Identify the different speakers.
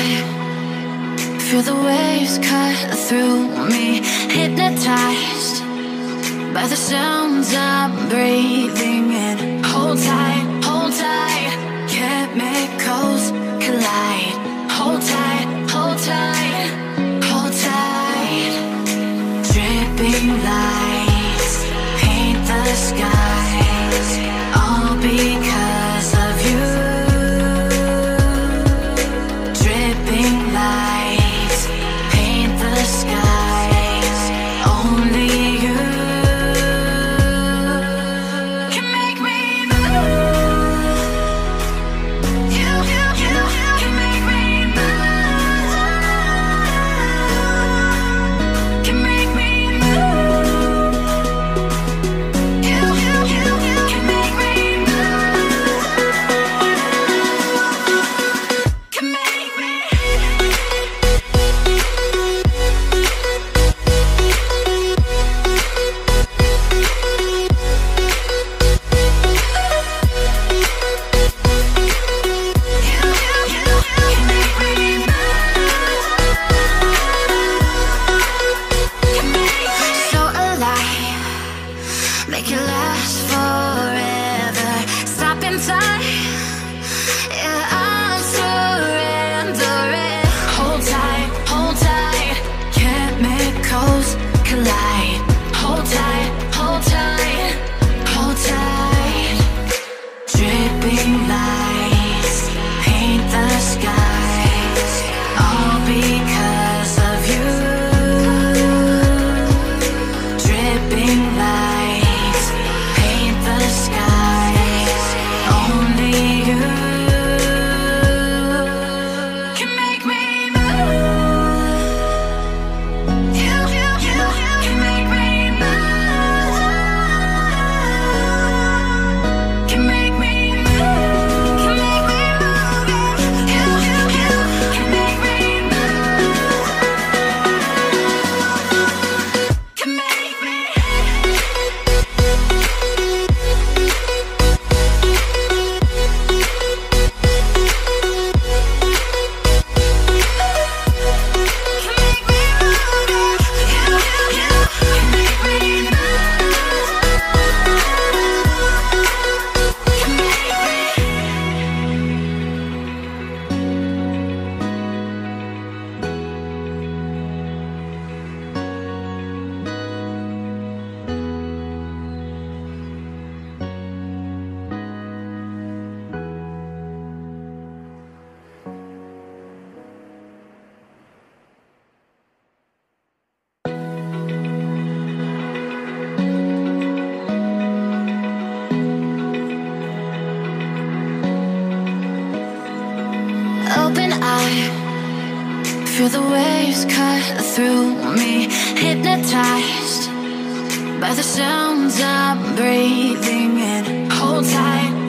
Speaker 1: I feel the waves cut through me, hypnotized by the sounds I'm breathing in. Hold tight, chemicals collide. Hold tight, hold tight, hold tight. Dripping lights paint the skies, all because of you. Dripping lights paint the skies, only you can make me move. You can make me move. Can make me move. You can make me move. Can make me. So alive, make it last forever. Stop in time, yeah, I'm surrendering. Hold tight, chemicals collide. Hold tight, hold tight, hold tight. Dripping lights paint the skies, all because of you. Dripping lights paint the skies, only you can make me move. You can make me move. Can make me move. Can make me move. You can make me move. Can make me. Open eye, feel the waves cut through me, hypnotized by the sounds I'm breathing in. Hold tight,